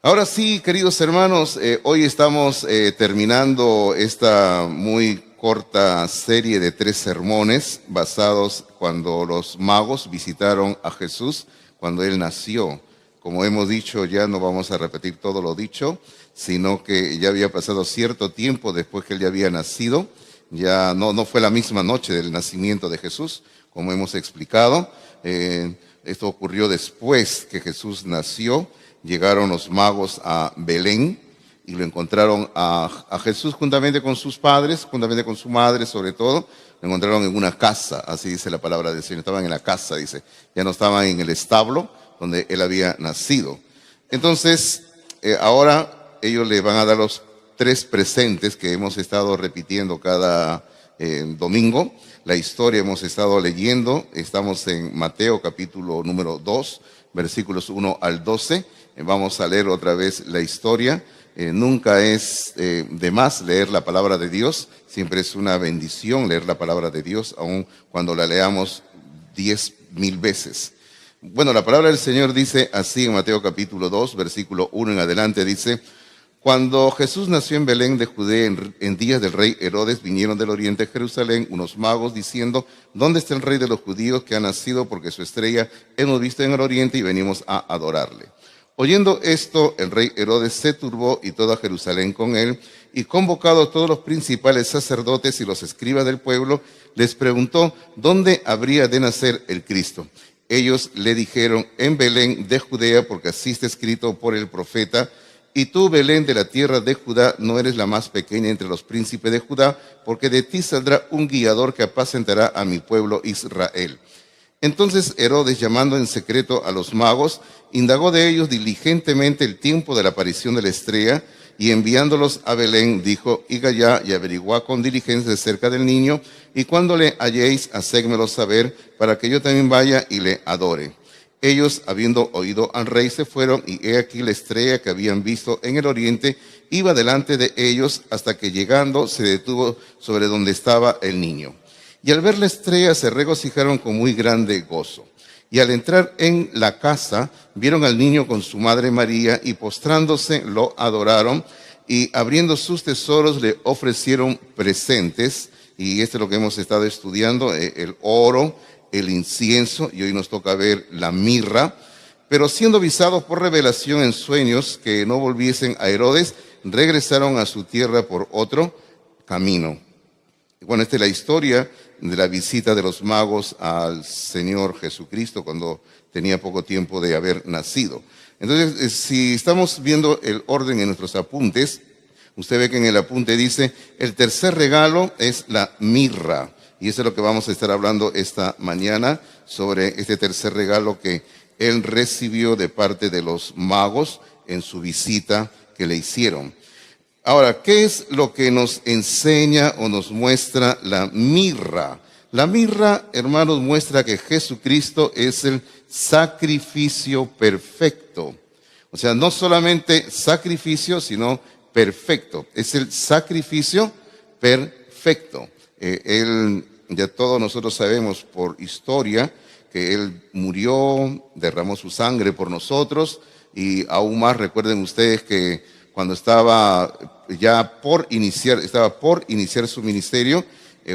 Ahora sí, queridos hermanos, hoy estamos terminando esta muy corta serie de 3 sermones basados cuando los magos visitaron a Jesús, cuando Él nació. Como hemos dicho, ya no vamos a repetir todo lo dicho, sino que ya había pasado cierto tiempo después que Él ya había nacido. Ya no fue la misma noche del nacimiento de Jesús, como hemos explicado. Esto ocurrió después que Jesús nació. Llegaron los magos a Belén y lo encontraron a Jesús juntamente con sus padres, juntamente con su madre sobre todo. Lo encontraron en una casa, así dice la palabra del Señor. Estaban en la casa, dice. Ya no estaban en el establo donde Él había nacido. Entonces, ahora ellos le van a dar los 3 presentes que hemos estado repitiendo cada domingo. La historia hemos estado leyendo. Estamos en Mateo capítulo número 2, versículos 1 al 12. Vamos a leer otra vez la historia. Nunca es de más leer la palabra de Dios. Siempre es una bendición leer la palabra de Dios, aun cuando la leamos 10,000 veces. Bueno, la palabra del Señor dice así en Mateo capítulo 2, versículo 1 en adelante, dice: Cuando Jesús nació en Belén de Judea, en días del rey Herodes, vinieron del oriente de Jerusalén unos magos diciendo: ¿Dónde está el rey de los judíos que ha nacido? Porque su estrella hemos visto en el oriente y venimos a adorarle. Oyendo esto, el rey Herodes se turbó y toda Jerusalén con él, y convocado a todos los principales sacerdotes y los escribas del pueblo, les preguntó dónde habría de nacer el Cristo. Ellos le dijeron: en Belén de Judea, porque así está escrito por el profeta: y tú, Belén, de la tierra de Judá, no eres la más pequeña entre los príncipes de Judá, porque de ti saldrá un guiador que apacentará a mi pueblo Israel. Entonces Herodes, llamando en secreto a los magos, indagó de ellos diligentemente el tiempo de la aparición de la estrella, y enviándolos a Belén, dijo: id allá y averiguad con diligencia acerca del niño, y cuando le halléis, hacédmelo saber, para que yo también vaya y le adore. Ellos, habiendo oído al rey, se fueron, y he aquí la estrella que habían visto en el oriente iba delante de ellos, hasta que llegando se detuvo sobre donde estaba el niño. Y al ver la estrella se regocijaron con muy grande gozo. Y al entrar en la casa, vieron al niño con su madre María, y postrándose lo adoraron, y abriendo sus tesoros le ofrecieron presentes. Y esto es lo que hemos estado estudiando: el oro, el incienso, y hoy nos toca ver la mirra. Pero siendo avisados por revelación en sueños que no volviesen a Herodes, regresaron a su tierra por otro camino. Bueno, esta es la historia de la visita de los magos al Señor Jesucristo cuando tenía poco tiempo de haber nacido. Entonces, si estamos viendo el orden en nuestros apuntes, usted ve que en el apunte dice: el tercer regalo es la mirra. Y eso es lo que vamos a estar hablando esta mañana, sobre este tercer regalo que él recibió de parte de los magos en su visita que le hicieron. Ahora, ¿qué es lo que nos enseña o nos muestra la mirra? La mirra, hermanos, muestra que Jesucristo es el sacrificio perfecto. O sea, no solamente sacrificio, sino perfecto. Es el sacrificio perfecto. Ya todos nosotros sabemos por historia que Él murió, derramó su sangre por nosotros, y aún más recuerden ustedes que cuando estaba por iniciar su ministerio,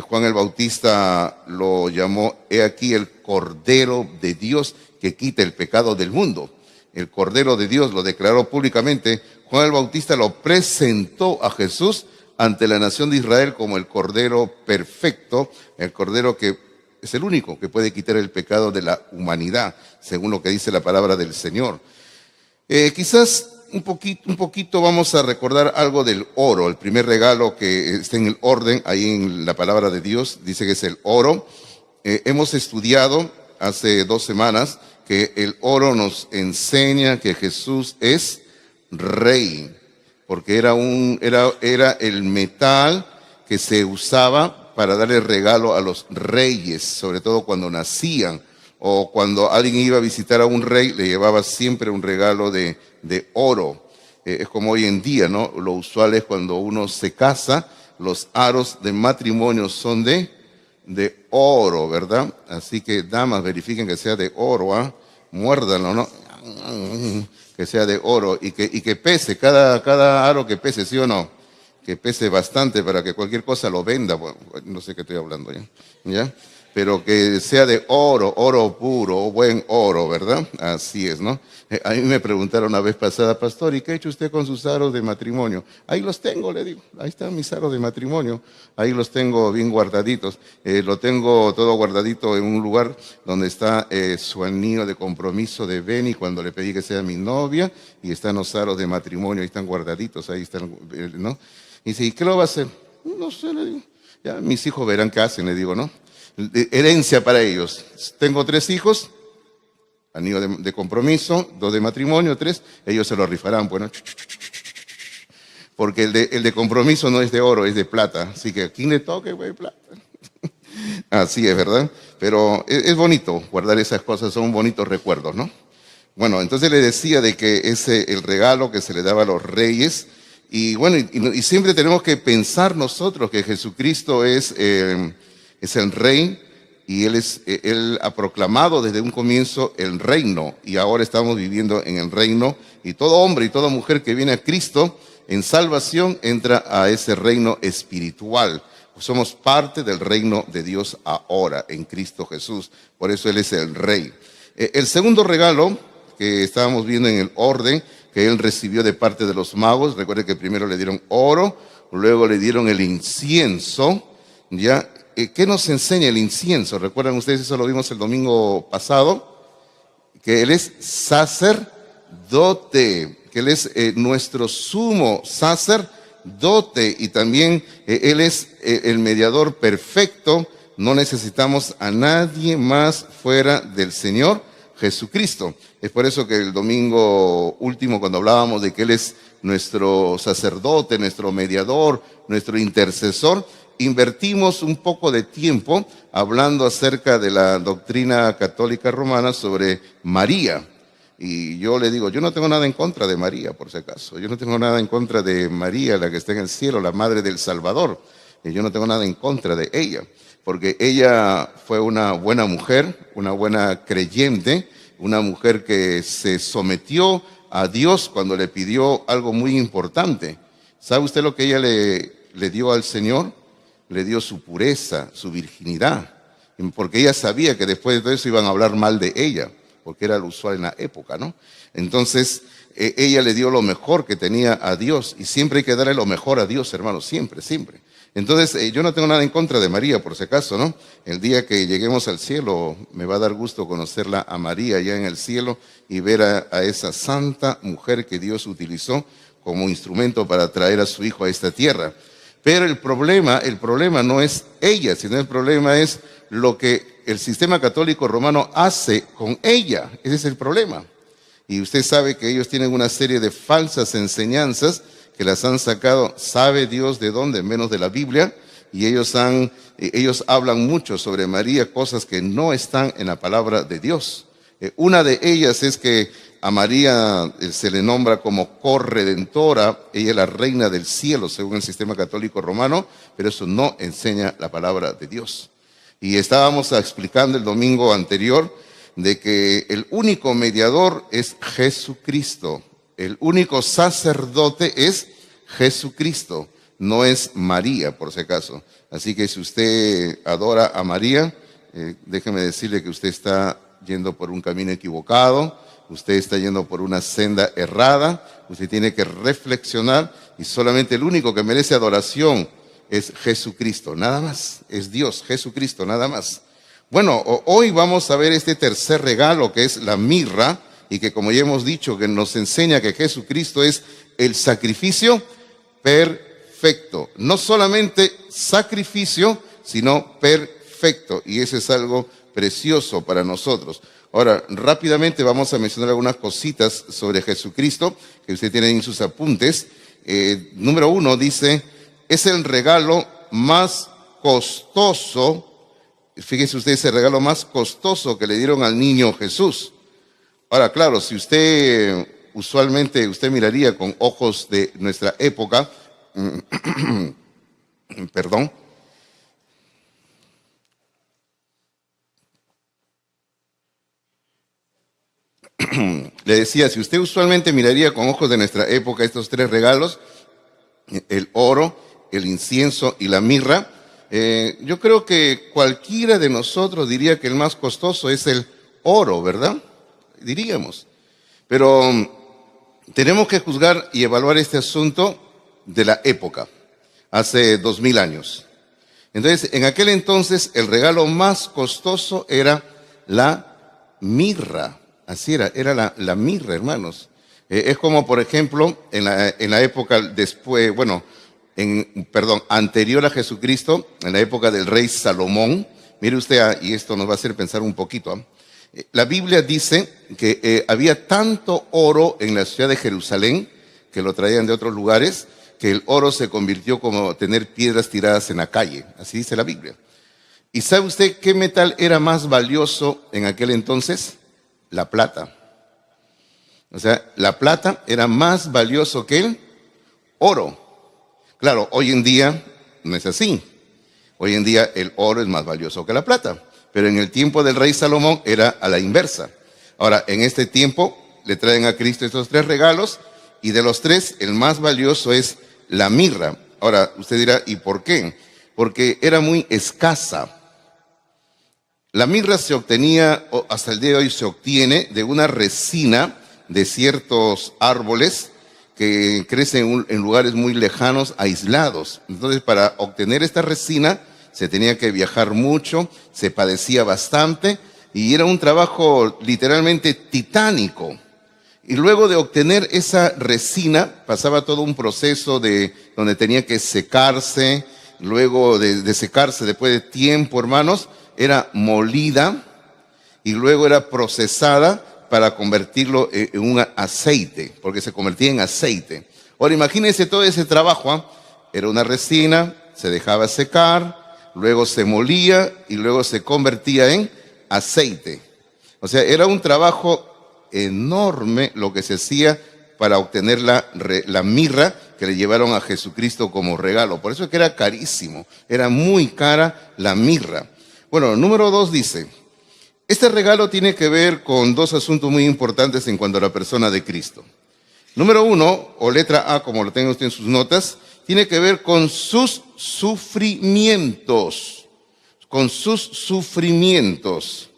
Juan el Bautista lo llamó: he aquí el Cordero de Dios que quita el pecado del mundo. El Cordero de Dios lo declaró públicamente. Juan el Bautista lo presentó a Jesús ante la nación de Israel como el Cordero perfecto, el Cordero que es el único que puede quitar el pecado de la humanidad, según lo que dice la palabra del Señor. Quizás un poquito vamos a recordar algo del oro. El primer regalo que está en el orden, ahí en la palabra de Dios, dice que es el oro. Hemos estudiado hace 2 semanas que el oro nos enseña que Jesús es rey, porque era el metal que se usaba para darle regalo a los reyes, sobre todo cuando nacían, o cuando alguien iba a visitar a un rey, le llevaba siempre un regalo de oro. Es como hoy en día, ¿no? Lo usual es cuando uno se casa, los aros de matrimonio son de oro, ¿verdad? Así que, damas, verifiquen que sea de oro, muérdanlo, ¿no? que sea de oro y que pese, cada aro que pese, ¿sí o no? Que pese bastante para que cualquier cosa lo venda. Bueno, no sé qué estoy hablando ya. ¿Ya? Pero que sea de oro, oro puro, buen oro, ¿verdad? Así es, ¿no? A mí me preguntaron una vez pasada, pastor, ¿y qué ha hecho usted con sus aros de matrimonio? Ahí los tengo, le digo, ahí están mis aros de matrimonio, ahí los tengo bien guardaditos. Lo tengo todo guardadito en un lugar donde está su anillo de compromiso de Beni cuando le pedí que sea mi novia, y están los aros de matrimonio, ahí están guardaditos, ahí están, ¿no? Y dice, ¿y qué lo va a hacer? No sé, le digo. Ya, mis hijos verán qué hacen, le digo, ¿no? Herencia para ellos. Tengo 3 hijos, anillo de compromiso, 2 de matrimonio, 3, ellos se lo rifarán, bueno, porque el de compromiso no es de oro, es de plata, así que a quien le toque, güey, plata. Así es, ¿verdad? Pero es bonito guardar esas cosas, son bonitos recuerdos, ¿no? Bueno, entonces le decía de que el regalo que se le daba a los reyes, y bueno, y siempre tenemos que pensar nosotros que Jesucristo es el rey, y él ha proclamado desde un comienzo el reino, y ahora estamos viviendo en el reino, y todo hombre y toda mujer que viene a Cristo en salvación entra a ese reino espiritual. Somos parte del reino de Dios ahora en Cristo Jesús, por eso Él es el rey. El segundo regalo que estábamos viendo en el orden que Él recibió de parte de los magos, recuerde que primero le dieron oro, luego le dieron el incienso, ¿ya? ¿Qué nos enseña el incienso? ¿Recuerdan ustedes? Eso lo vimos el domingo pasado, que Él es sacerdote, que Él es nuestro sumo sacerdote, y también Él es el mediador perfecto. No necesitamos a nadie más fuera del Señor Jesucristo. Es por eso que el domingo último, cuando hablábamos de que Él es nuestro sacerdote, nuestro mediador, nuestro intercesor, invertimos un poco de tiempo hablando acerca de la doctrina católica romana sobre María. Y yo le digo, yo no tengo nada en contra de María, por si acaso. Yo no tengo nada en contra de María, la que está en el cielo, la madre del Salvador. Y yo no tengo nada en contra de ella, porque ella fue una buena mujer, una buena creyente, una mujer que se sometió a Dios cuando le pidió algo muy importante. ¿Sabe usted lo que ella le dio al Señor? Le dio su pureza, su virginidad, porque ella sabía que después de todo eso iban a hablar mal de ella, porque era lo usual en la época, ¿no? Entonces, ella le dio lo mejor que tenía a Dios, y siempre hay que darle lo mejor a Dios, hermanos, siempre, siempre. Entonces, yo no tengo nada en contra de María, por si acaso, ¿no? El día que lleguemos al cielo, me va a dar gusto conocerla a María allá en el cielo y ver a esa santa mujer que Dios utilizó como instrumento para traer a su hijo a esta tierra. Pero el problema no es ella, sino el problema es lo que el sistema católico romano hace con ella. Ese es el problema. Y usted sabe que ellos tienen una serie de falsas enseñanzas que las han sacado, sabe Dios de dónde, menos de la Biblia, y ellos hablan mucho sobre María, cosas que no están en la palabra de Dios. Una de ellas es que a María se le nombra como corredentora, ella es la reina del cielo según el sistema católico romano, pero eso no enseña la palabra de Dios. Y estábamos explicando el domingo anterior de que el único mediador es Jesucristo, el único sacerdote es Jesucristo, no es María, por si acaso. Así que si usted adora a María, déjeme decirle que usted está yendo por un camino equivocado, usted está yendo por una senda errada, usted tiene que reflexionar, y solamente el único que merece adoración es Jesucristo, nada más, es Dios, Jesucristo, nada más. Bueno, hoy vamos a ver este tercer regalo que es la mirra, y que, como ya hemos dicho, que nos enseña que Jesucristo es el sacrificio perfecto. No solamente sacrificio, sino perfecto, y eso es algo precioso para nosotros. Ahora, rápidamente vamos a mencionar algunas cositas sobre Jesucristo que usted tiene en sus apuntes. Número 1 dice, es el regalo más costoso. Fíjese usted, ese regalo más costoso que le dieron al niño Jesús. Ahora, claro, si usualmente usted miraría con ojos de nuestra época, perdón, le decía, si usted usualmente miraría con ojos de nuestra época estos tres regalos, el oro, el incienso y la mirra, yo creo que cualquiera de nosotros diría que el más costoso es el oro, ¿verdad? Diríamos. Pero tenemos que juzgar y evaluar este asunto de la época, hace 2000 años. Entonces, en aquel entonces, el regalo más costoso era la mirra. Así era la mirra, hermanos. Es como, por ejemplo, en la época después, anterior a Jesucristo, en la época del rey Salomón. Mire usted, y esto nos va a hacer pensar un poquito. La Biblia dice que había tanto oro en la ciudad de Jerusalén, que lo traían de otros lugares, que el oro se convirtió como tener piedras tiradas en la calle. Así dice la Biblia. ¿Y sabe usted qué metal era más valioso en aquel entonces? La plata. O sea, la plata era más valioso que el oro. Claro, hoy en día no es así. Hoy en día el oro es más valioso que la plata. Pero en el tiempo del rey Salomón era a la inversa. Ahora, en este tiempo le traen a Cristo estos tres regalos, y de los tres, el más valioso es la mirra. Ahora, usted dirá, ¿y por qué? Porque era muy escasa. La mirra se obtenía, o hasta el día de hoy se obtiene, de una resina de ciertos árboles que crecen en lugares muy lejanos, aislados. Entonces, para obtener esta resina, se tenía que viajar mucho, se padecía bastante, y era un trabajo literalmente titánico. Y luego de obtener esa resina, pasaba todo un proceso donde tenía que secarse. Luego de secarse, después de tiempo, hermanos, era molida y luego era procesada para convertirlo en un aceite, porque se convertía en aceite. Ahora imagínense todo ese trabajo, Era una resina, se dejaba secar, luego se molía y luego se convertía en aceite. O sea, era un trabajo enorme lo que se hacía para obtener la mirra que le llevaron a Jesucristo como regalo. Por eso es que era carísimo, era muy cara la mirra. Bueno, número 2 dice, este regalo tiene que ver con dos asuntos muy importantes en cuanto a la persona de Cristo. Número 1, o letra A, como lo tenga usted en sus notas, tiene que ver con sus sufrimientos. Con sus sufrimientos.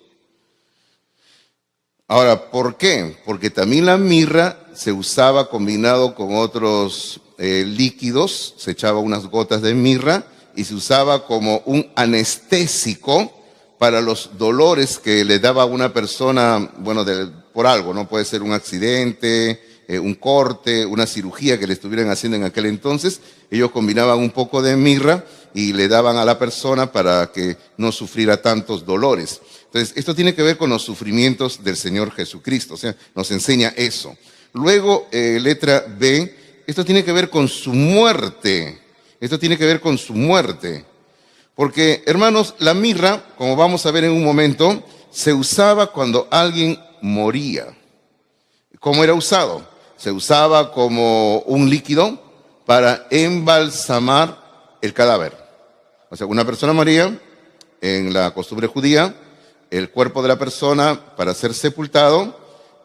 Ahora, ¿por qué? Porque también la mirra se usaba combinado con otros líquidos, se echaba unas gotas de mirra y se usaba como un anestésico para los dolores que le daba a una persona, bueno, por algo, ¿no? Puede ser un accidente, un corte, una cirugía que le estuvieran haciendo en aquel entonces. Ellos combinaban un poco de mirra y le daban a la persona para que no sufriera tantos dolores. Entonces, esto tiene que ver con los sufrimientos del Señor Jesucristo, o sea, nos enseña eso. Luego, letra B, esto tiene que ver con su muerte. Esto tiene que ver con su muerte. Porque, hermanos, la mirra, como vamos a ver en un momento, se usaba cuando alguien moría. ¿Cómo era usado? Se usaba como un líquido para embalsamar el cadáver. O sea, una persona moría, en la costumbre judía, el cuerpo de la persona, para ser sepultado,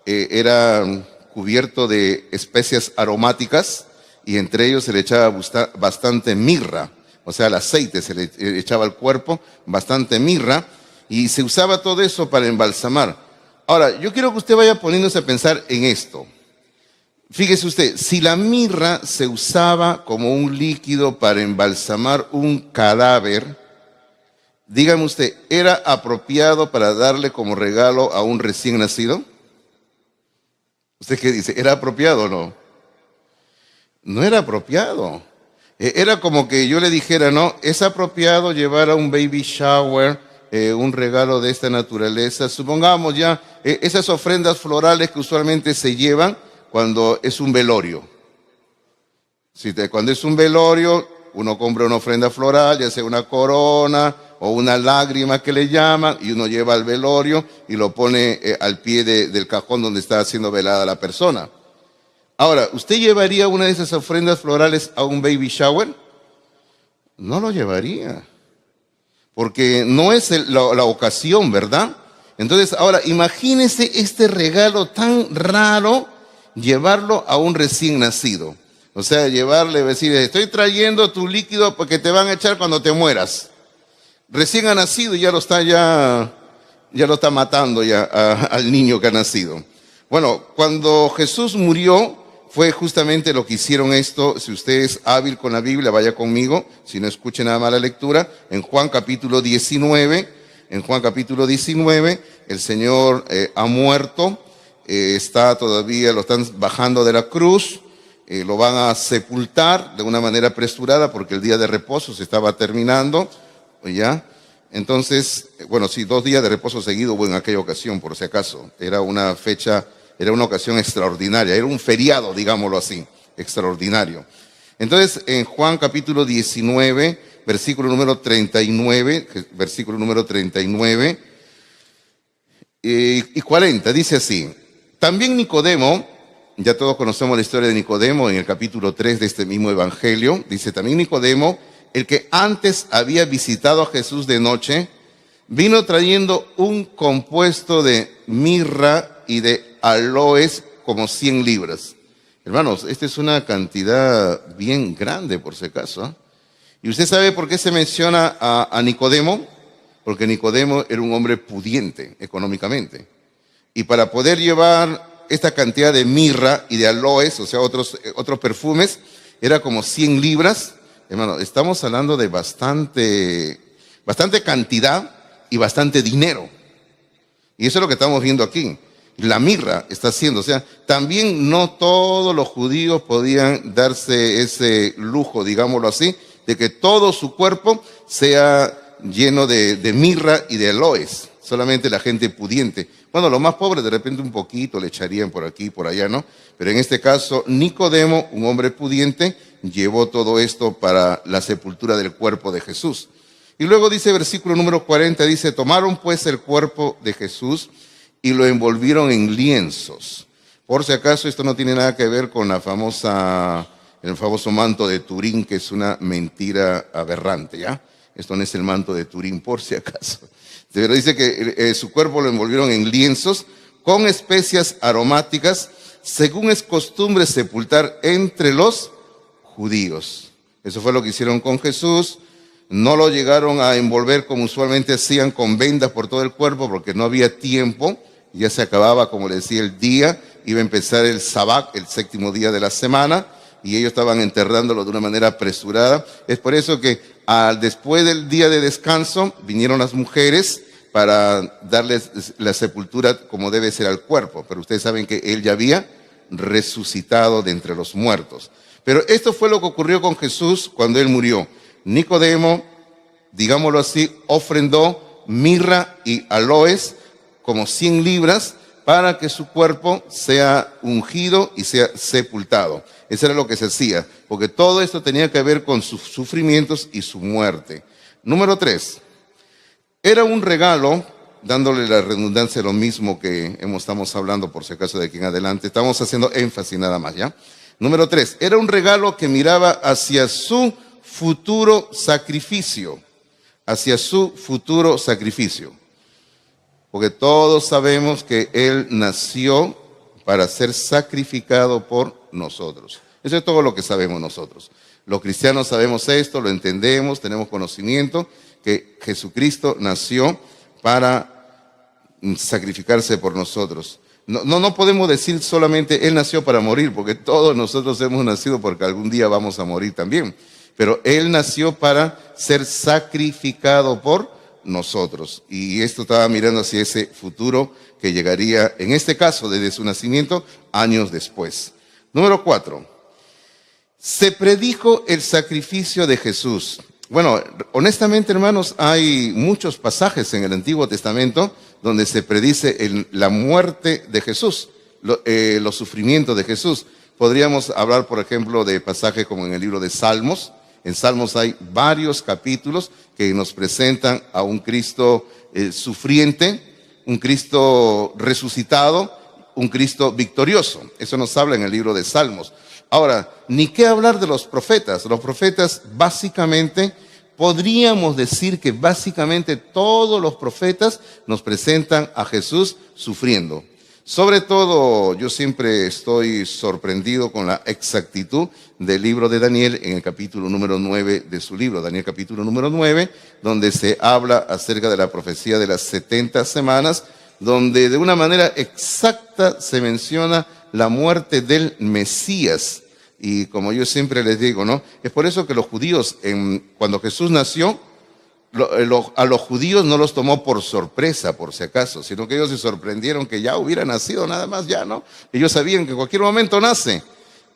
era cubierto de especias aromáticas y entre ellos se le echaba bastante mirra. O sea, el aceite se le echaba al cuerpo, bastante mirra, y se usaba todo eso para embalsamar. Ahora, yo quiero que usted vaya poniéndose a pensar en esto. Fíjese usted, si la mirra se usaba como un líquido para embalsamar un cadáver, dígame usted, ¿era apropiado para darle como regalo a un recién nacido? ¿Usted qué dice? ¿Era apropiado o no? No era apropiado. Era como que yo le dijera, no, es apropiado llevar a un baby shower, un regalo de esta naturaleza. Supongamos ya esas ofrendas florales que usualmente se llevan cuando es un velorio. Cuando es un velorio, uno compra una ofrenda floral, ya sea una corona o una lágrima que le llaman, y uno lleva al velorio y lo pone al pie del cajón donde está siendo velada la persona. Ahora, ¿usted llevaría una de esas ofrendas florales a un baby shower? No lo llevaría, porque no es la ocasión, ¿verdad? Entonces, ahora, imagínese este regalo tan raro, llevarlo a un recién nacido. O sea, llevarle, decir, estoy trayendo tu líquido porque te van a echar cuando te mueras. Recién ha nacido y ya lo está matando al niño que ha nacido. Bueno, cuando Jesús murió, fue justamente lo que hicieron esto. Si usted es hábil con la Biblia, vaya conmigo. Si no, escuche nada más la lectura. En Juan capítulo 19, el Señor ha muerto. Está todavía, lo están bajando de la cruz. Lo van a sepultar de una manera apresurada porque el día de reposo se estaba terminando. ¿Ya? Entonces, bueno, sí, 2 días de reposo seguido hubo en aquella ocasión, por si acaso. Era una ocasión extraordinaria, era un feriado, digámoslo así, extraordinario. Entonces, en Juan capítulo 19, versículo número 39 y 40, dice así: también Nicodemo, ya todos conocemos la historia de Nicodemo en el capítulo 3 de este mismo evangelio, dice también Nicodemo, el que antes había visitado a Jesús de noche, vino trayendo un compuesto de mirra y de aloes como 100 libras. Hermanos, esta es una cantidad bien grande por si acaso, ¿eh? ¿Y usted sabe por qué se menciona a Nicodemo? Porque Nicodemo era un hombre pudiente económicamente. Y para poder llevar esta cantidad de mirra y de aloes, o sea, otros perfumes, era como 100 libras. Hermano, estamos hablando de bastante cantidad y bastante dinero. Y eso es lo que estamos viendo aquí. La mirra está haciendo, o sea, también no todos los judíos podían darse ese lujo, digámoslo así, de que todo su cuerpo sea lleno de mirra y de aloes. Solamente la gente pudiente. Bueno, los más pobres de repente un poquito le echarían por aquí, por allá, ¿no? Pero en este caso, Nicodemo, un hombre pudiente, llevó todo esto para la sepultura del cuerpo de Jesús. Y luego dice versículo número 40, dice, tomaron pues el cuerpo de Jesús y lo envolvieron en lienzos. Por si acaso esto no tiene nada que ver con el famoso manto de Turín, que es una mentira aberrante, ¿ya? Esto no es el manto de Turín, por si acaso. Pero dice que su cuerpo lo envolvieron en lienzos con especias aromáticas, según es costumbre sepultar entre los judíos. Eso fue lo que hicieron con Jesús. No lo llegaron a envolver como usualmente hacían, con vendas por todo el cuerpo, porque no había tiempo. Ya se acababa, como le decía, el día. Iba a empezar el Sabbat, el 7º día de la semana, y ellos estaban enterrándolo de una manera apresurada. Es por eso que después del día de descanso vinieron las mujeres para darles la sepultura como debe ser al cuerpo. Pero ustedes saben que él ya había resucitado de entre los muertos. Pero esto fue lo que ocurrió con Jesús cuando él murió. Nicodemo, digámoslo así, ofrendó mirra y aloes como 100 libras para que su cuerpo sea ungido y sea sepultado. Eso era lo que se hacía, porque todo esto tenía que ver con sus sufrimientos y su muerte. Número 3, era un regalo, dándole la redundancia a lo mismo que estamos hablando por si acaso de aquí en adelante, estamos haciendo énfasis nada más, ¿ya? Número 3, era un regalo que miraba hacia su futuro sacrificio, porque todos sabemos que Él nació para ser sacrificado por nosotros. Eso es todo lo que sabemos nosotros. Los cristianos sabemos esto, lo entendemos, tenemos conocimiento, que Jesucristo nació para sacrificarse por nosotros. No podemos decir solamente Él nació para morir, porque todos nosotros hemos nacido porque algún día vamos a morir también. Pero Él nació para ser sacrificado por nosotros. Y esto estaba mirando hacia ese futuro que llegaría, en este caso, desde su nacimiento, años después. Número 4. Se predijo el sacrificio de Jesús. Bueno, honestamente, hermanos, hay muchos pasajes en el Antiguo Testamento donde se predice la muerte de Jesús, los sufrimientos de Jesús. Podríamos hablar, por ejemplo, de pasajes como en el libro de Salmos. En Salmos hay varios capítulos que nos presentan a un Cristo sufriente, un Cristo resucitado, un Cristo victorioso. Eso nos habla en el libro de Salmos. Ahora, ni qué hablar de los profetas. Los profetas básicamente podríamos decir que básicamente todos los profetas nos presentan a Jesús sufriendo. Sobre todo, yo siempre estoy sorprendido con la exactitud del libro de Daniel en el capítulo número 9 de su libro, Daniel capítulo número 9, donde se habla acerca de la profecía de las 70 semanas, donde de una manera exacta se menciona la muerte del Mesías. Y como yo siempre les digo, ¿no? Es por eso que los judíos, cuando Jesús nació, a los judíos no los tomó por sorpresa, por si acaso, sino que ellos se sorprendieron que ya hubiera nacido nada más, ya, ¿no? Ellos sabían que en cualquier momento nace.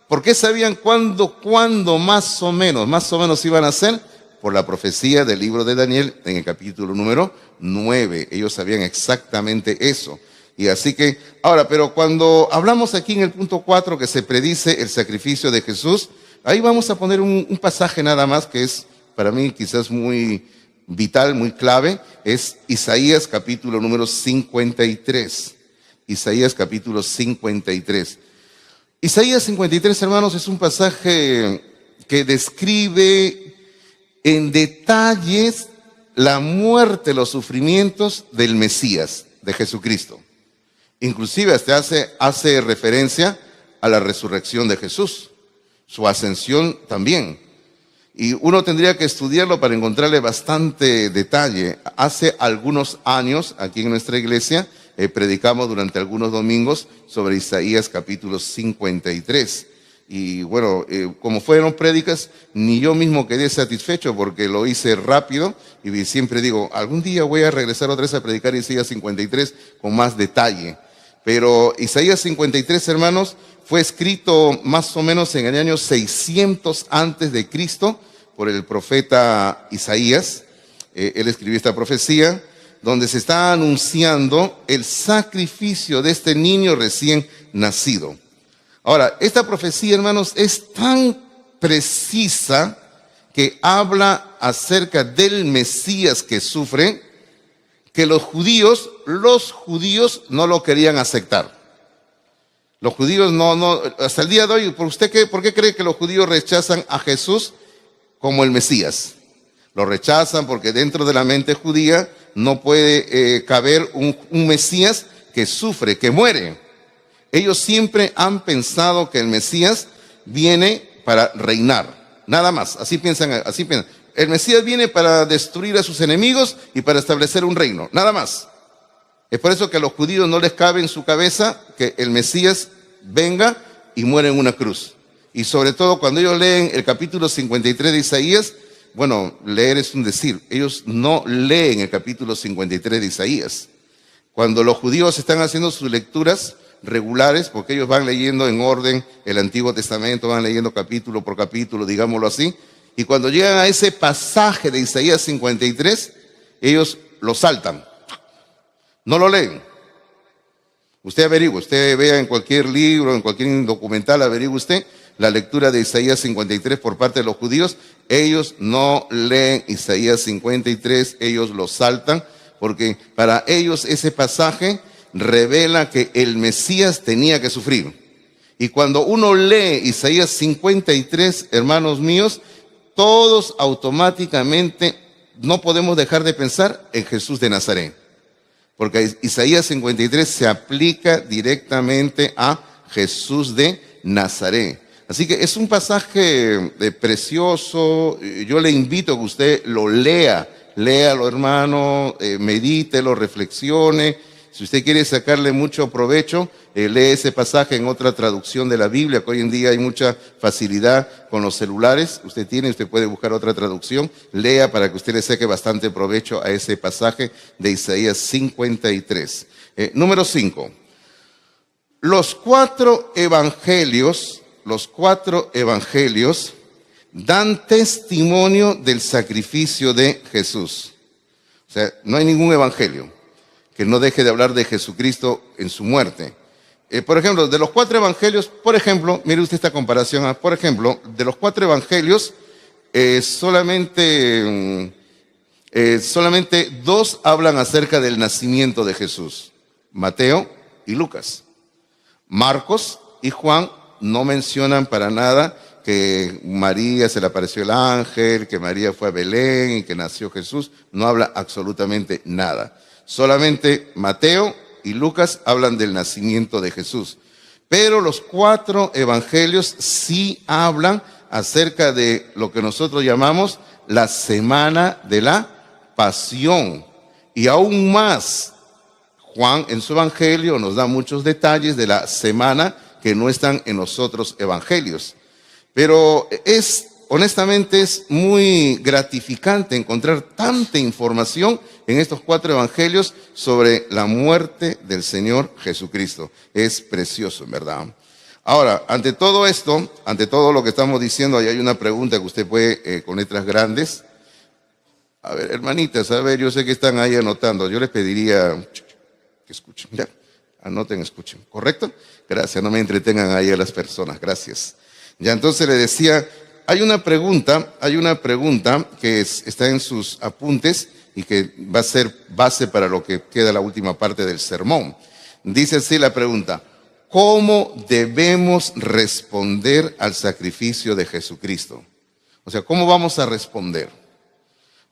¿Por qué sabían cuándo más o menos iban a nacer? Por la profecía del libro de Daniel en el capítulo número 9. Ellos sabían exactamente eso. Y así que, ahora, pero cuando hablamos aquí en el punto 4 que se predice el sacrificio de Jesús, ahí vamos a poner un pasaje nada más que es para mí quizás muy vital, muy clave, es Isaías capítulo número 53. Isaías capítulo 53. Isaías 53, hermanos, es un pasaje que describe en detalles la muerte, los sufrimientos del Mesías, de Jesucristo. Inclusive hasta hace referencia a la resurrección de Jesús, su ascensión también. Y uno tendría que estudiarlo para encontrarle bastante detalle. Hace algunos años, aquí en nuestra iglesia, predicamos durante algunos domingos sobre Isaías capítulo 53. Y bueno, como fueron prédicas, ni yo mismo quedé satisfecho porque lo hice rápido y siempre digo, algún día voy a regresar otra vez a predicar Isaías 53 con más detalle. Pero Isaías 53, hermanos, fue escrito más o menos en el año 600 antes de Cristo por el profeta Isaías. Él escribió esta profecía donde se está anunciando el sacrificio de este niño recién nacido. Ahora, esta profecía, hermanos, es tan precisa que habla acerca del Mesías que sufre, que los judíos no lo querían aceptar. Los judíos no, hasta el día de hoy, ¿por qué cree que los judíos rechazan a Jesús como el Mesías? Lo rechazan porque dentro de la mente judía no puede caber un Mesías que sufre, que muere. Ellos siempre han pensado que el Mesías viene para reinar, nada más, así piensan. El Mesías viene para destruir a sus enemigos y para establecer un reino, nada más. Es por eso que a los judíos no les cabe en su cabeza que el Mesías venga y muera en una cruz. Y sobre todo cuando ellos leen el capítulo 53 de Isaías, bueno, leer es un decir, ellos no leen el capítulo 53 de Isaías. Cuando los judíos están haciendo sus lecturas regulares, porque ellos van leyendo en orden el Antiguo Testamento, van leyendo capítulo por capítulo, digámoslo así, y cuando llegan a ese pasaje de Isaías 53, ellos lo saltan. No lo leen. Usted averigua, usted vea en cualquier libro, en cualquier documental, averigua usted la lectura de Isaías 53 por parte de los judíos. Ellos no leen Isaías 53, ellos lo saltan, porque para ellos ese pasaje revela que el Mesías tenía que sufrir. Y cuando uno lee Isaías 53, hermanos míos, todos automáticamente no podemos dejar de pensar en Jesús de Nazaret. Porque Isaías 53 se aplica directamente a Jesús de Nazaret. Así que es un pasaje precioso. Yo le invito a que usted lo lea. Léalo, hermano, medítelo, reflexione. Si usted quiere sacarle mucho provecho, lee ese pasaje en otra traducción de la Biblia, que hoy en día hay mucha facilidad con los celulares. Usted puede buscar otra traducción. Lea para que usted le saque bastante provecho a ese pasaje de Isaías 53. Número 5. Los cuatro evangelios dan testimonio del sacrificio de Jesús. O sea, no hay ningún evangelio que no deje de hablar de Jesucristo en su muerte. Por ejemplo, de los cuatro evangelios, mire usted esta comparación, por ejemplo, de los cuatro evangelios, solamente dos hablan acerca del nacimiento de Jesús, Mateo y Lucas. Marcos y Juan no mencionan para nada que María se le apareció el ángel, que María fue a Belén y que nació Jesús. No habla absolutamente nada. Solamente Mateo y Lucas hablan del nacimiento de Jesús. Pero los 4 evangelios sí hablan acerca de lo que nosotros llamamos la semana de la pasión. Y aún más, Juan en su evangelio nos da muchos detalles de la semana que no están en los otros evangelios. Pero honestamente es muy gratificante encontrar tanta información en estos 4 evangelios sobre la muerte del Señor Jesucristo. Es precioso, en verdad. Ahora, ante todo esto, ante todo lo que estamos diciendo, ahí hay una pregunta que usted puede, con letras grandes. A ver, hermanitas, a ver, yo sé que están ahí anotando. Yo les pediría que escuchen. Ya, anoten, escuchen. ¿Correcto? Gracias, no me entretengan ahí a las personas. Gracias. Ya, entonces le decía, hay una pregunta que está en sus apuntes y que va a ser base para lo que queda la última parte del sermón. Dice así la pregunta: ¿cómo debemos responder al sacrificio de Jesucristo? O sea, ¿cómo vamos a responder?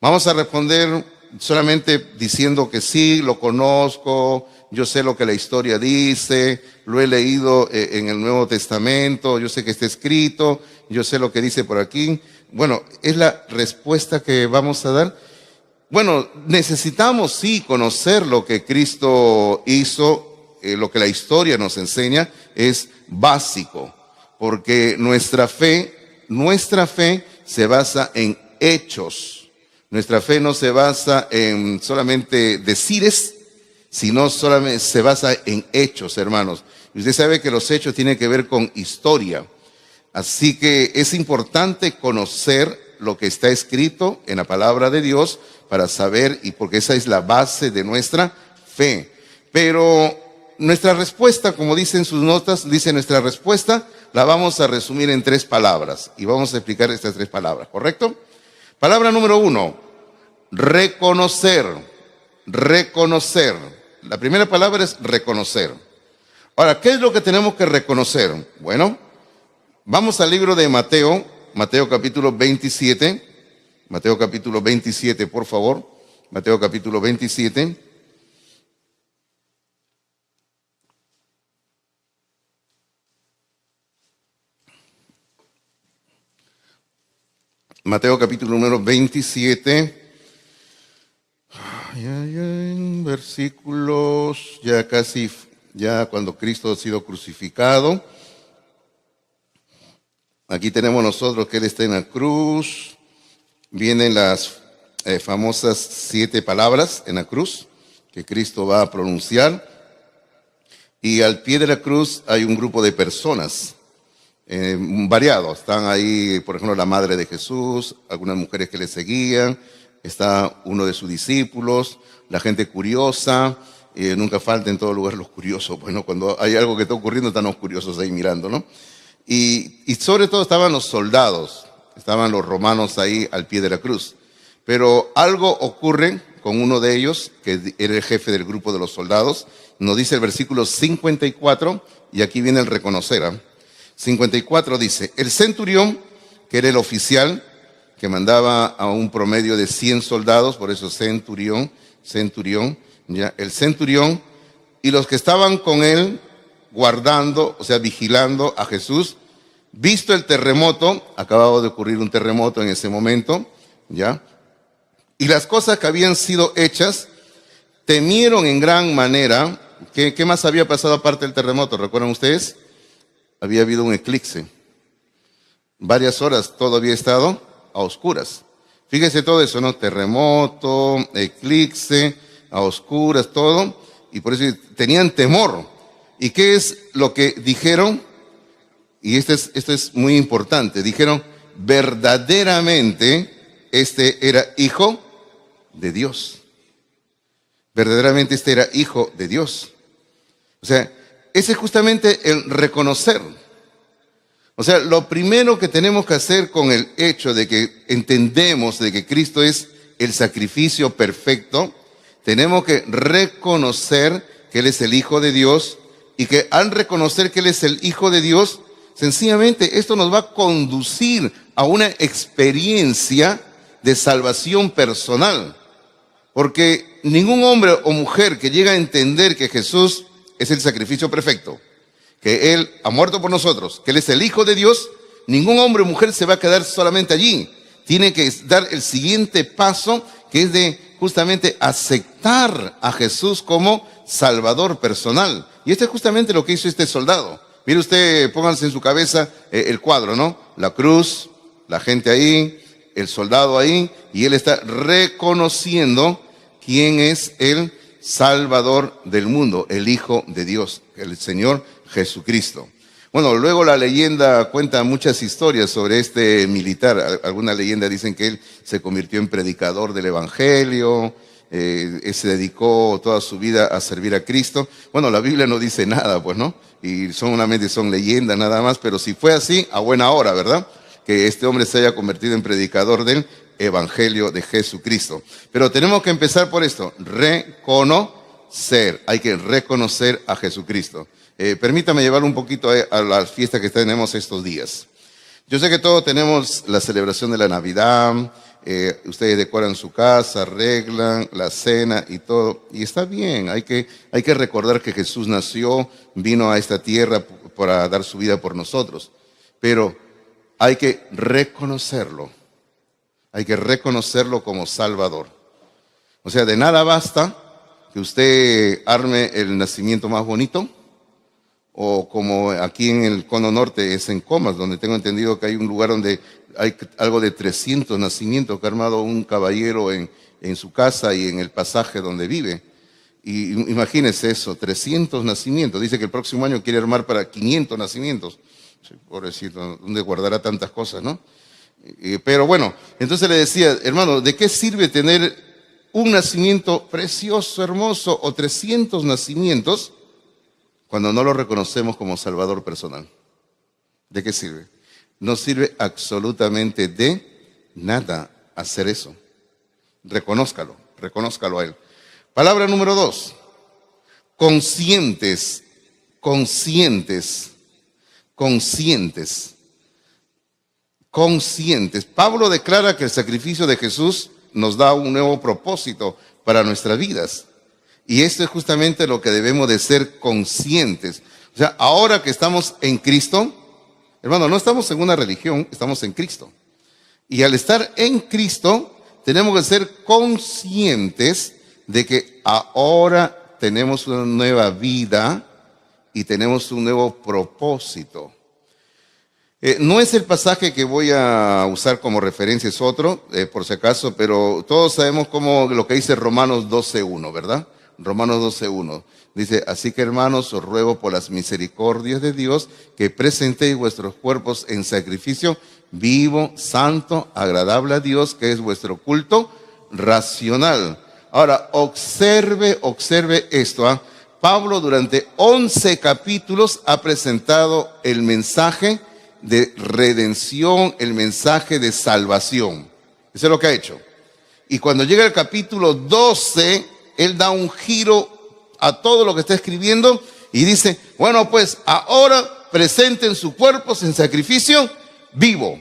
¿Vamos a responder solamente diciendo que sí, lo conozco, yo sé lo que la historia dice, lo he leído en el Nuevo Testamento, yo sé que está escrito, yo sé lo que dice por aquí? Bueno, ¿es la respuesta que vamos a dar? Bueno, necesitamos sí conocer lo que Cristo hizo, lo que la historia nos enseña es básico, porque nuestra fe se basa en hechos. Nuestra fe no se basa en solamente decires, sino solamente se basa en hechos, hermanos. Y usted sabe que los hechos tienen que ver con historia. Así que es importante conocer lo que está escrito en la palabra de Dios para saber, y porque esa es la base de nuestra fe. Pero nuestra respuesta, como dicen sus notas, nuestra respuesta la vamos a resumir en 3 palabras. Y vamos a explicar estas 3 palabras, ¿correcto? Palabra número 1, reconocer. Reconocer. La primera palabra es reconocer. Ahora, ¿qué es lo que tenemos que reconocer? Bueno, vamos al libro de Mateo, Mateo capítulo 27. Mateo capítulo 27, por favor. Mateo capítulo 27. Mateo capítulo número 27. Versículos ya cuando Cristo ha sido crucificado. Aquí tenemos nosotros que Él está en la cruz. Vienen las famosas 7 palabras en la cruz que Cristo va a pronunciar. Y al pie de la cruz hay un grupo de personas variados. Están ahí, por ejemplo, la madre de Jesús, algunas mujeres que le seguían, está uno de sus discípulos, la gente curiosa. Nunca falta en todo lugar los curiosos. Bueno, cuando hay algo que está ocurriendo están los curiosos ahí mirando, ¿no? Y sobre todo estaban los soldados, estaban los romanos ahí al pie de la cruz. Pero algo ocurre con uno de ellos, que era el jefe del grupo de los soldados. Nos dice el versículo 54, y aquí viene el reconocer. 54 dice: el centurión, que era el oficial, que mandaba a un promedio de 100 soldados, por eso centurión, ya, el centurión, y los que estaban con él guardando, o sea, vigilando a Jesús, visto el terremoto, acababa de ocurrir un terremoto en ese momento, ya, y las cosas que habían sido hechas, temieron en gran manera. ¿Qué más había pasado aparte del terremoto? ¿Recuerdan ustedes? Había habido un eclipse. Varias horas todo había estado a oscuras. Fíjese todo eso, ¿no? Terremoto, eclipse, a oscuras, todo. Y por eso tenían temor. ¿Y qué es lo que dijeron? Y esto es muy importante. Dijeron, verdaderamente este era hijo de Dios. Verdaderamente este era hijo de Dios. O sea, ese es justamente el reconocer. O sea, lo primero que tenemos que hacer con el hecho de que entendemos de que Cristo es el sacrificio perfecto, tenemos que reconocer que Él es el Hijo de Dios, y que al reconocer que Él es el Hijo de Dios, Sencillamente esto nos va a conducir a una experiencia de salvación personal. Porque ningún hombre o mujer que llega a entender que Jesús es el sacrificio perfecto, que Él ha muerto por nosotros, que Él es el Hijo de Dios, ningún hombre o mujer se va a quedar solamente allí. Tiene que dar el siguiente paso, que es de justamente aceptar a Jesús como Salvador personal. Y esto es justamente lo que hizo este soldado. Mire usted, pónganse en su cabeza el cuadro, ¿no? La cruz, la gente ahí, el soldado ahí, y él está reconociendo quién es el Salvador del mundo, el Hijo de Dios, el Señor Jesucristo. Bueno, luego la leyenda cuenta muchas historias sobre este militar. Algunas leyendas dicen que él se convirtió en predicador del Evangelio, se dedicó toda su vida a servir a Cristo. Bueno, la Biblia no dice nada, pues, ¿no? Y solamente son leyendas nada más, pero si fue así, a buena hora, ¿verdad? Que este hombre se haya convertido en predicador del Evangelio de Jesucristo. Pero tenemos que empezar por esto, reconocer. Hay que reconocer a Jesucristo. Permítame llevar un poquito a la fiesta que tenemos estos días. Yo sé que todos tenemos la celebración de la Navidad, ustedes decoran su casa, arreglan la cena y todo, y está bien, hay que recordar que Jesús nació, vino a esta tierra para dar su vida por nosotros, pero hay que reconocerlo como Salvador. O sea, de nada basta que usted arme el nacimiento más bonito, o como aquí en el Cono Norte es en Comas, donde tengo entendido que hay un lugar donde hay algo de 300 nacimientos que ha armado un caballero en su casa y en el pasaje donde vive. Y imagínese eso, 300 nacimientos. Dice que el próximo año quiere armar para 500 nacimientos. Sí, pobrecito, ¿dónde guardará tantas cosas, no? Pero bueno, entonces le decía, hermano, ¿de qué sirve tener un nacimiento precioso, hermoso, o 300 nacimientos cuando no lo reconocemos como Salvador personal? ¿De qué sirve? No sirve absolutamente de nada hacer eso. Reconózcalo a Él. Palabra número 2. Conscientes. Pablo declara que el sacrificio de Jesús nos da un nuevo propósito para nuestras vidas. Y esto es justamente lo que debemos de ser conscientes. O sea, ahora que estamos en Cristo, hermano, no estamos en una religión, estamos en Cristo. Y al estar en Cristo, tenemos que ser conscientes de que ahora tenemos una nueva vida y tenemos un nuevo propósito. No es el pasaje que voy a usar como referencia, es otro, por si acaso, pero todos sabemos lo que dice Romanos 12:1, ¿verdad? Romanos 12:1. Dice, así que hermanos, os ruego por las misericordias de Dios que presentéis vuestros cuerpos en sacrificio vivo, santo, agradable a Dios, que es vuestro culto racional. Ahora, observe esto. Pablo durante 11 capítulos ha presentado el mensaje de redención, el mensaje de salvación. Eso es lo que ha hecho. Y cuando llega el capítulo 12, él da un giro a todo lo que está escribiendo y dice, bueno, pues ahora presenten sus cuerpos en sacrificio vivo.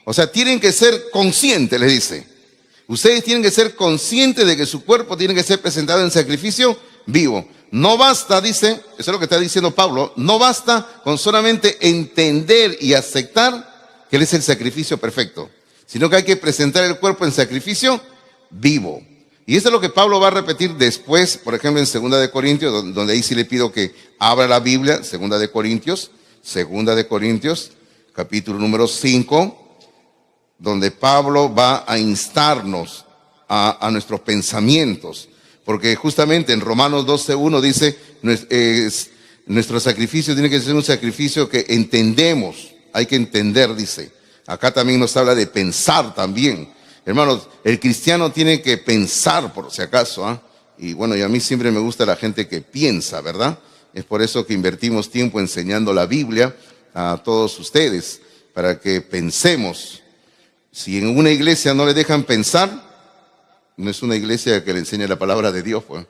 O sea, tienen que ser conscientes, les dice. Ustedes tienen que ser conscientes de que su cuerpo tiene que ser presentado en sacrificio vivo. No basta, dice, eso es lo que está diciendo Pablo, no basta con solamente entender y aceptar que Él es el sacrificio perfecto, sino que hay que presentar el cuerpo en sacrificio vivo. Y eso es lo que Pablo va a repetir después, por ejemplo, en 2 de Corintios, donde ahí sí le pido que abra la Biblia, 2 de Corintios, capítulo número 5, donde Pablo va a instarnos a nuestros pensamientos. Porque justamente en Romanos 12:1 dice, nuestro sacrificio tiene que ser un sacrificio que entendemos, hay que entender, dice. Acá también nos habla de pensar también. Hermanos, el cristiano tiene que pensar por si acaso, Y bueno, y a mí siempre me gusta la gente que piensa, ¿verdad? Es por eso que invertimos tiempo enseñando la Biblia a todos ustedes, para que pensemos. Si en una iglesia no le dejan pensar, no es una iglesia que le enseñe la palabra de Dios, pues.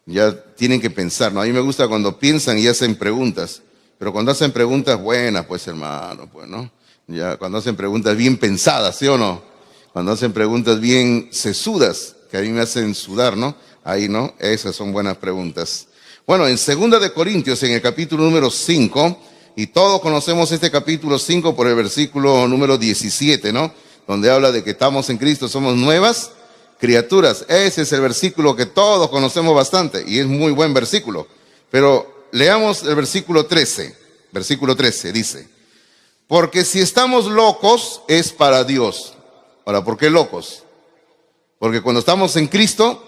Ya tienen que pensar, ¿no? A mí me gusta cuando piensan y hacen preguntas. Pero cuando hacen preguntas buenas, pues hermano, pues no. Ya, cuando hacen preguntas bien pensadas, ¿sí o no? Cuando hacen preguntas bien sesudas, que a mí me hacen sudar, ¿no? Ahí, ¿no? Esas son buenas preguntas. Bueno, en 2 de Corintios, en el capítulo número 5, y todos conocemos este capítulo 5 por el versículo número 17, ¿no? Donde habla de que estamos en Cristo, somos nuevas criaturas. Ese es el versículo que todos conocemos bastante, y es muy buen versículo. Pero leamos el versículo 13. Versículo 13 dice: porque si estamos locos es para Dios. Ahora, ¿por qué locos? Porque cuando estamos en Cristo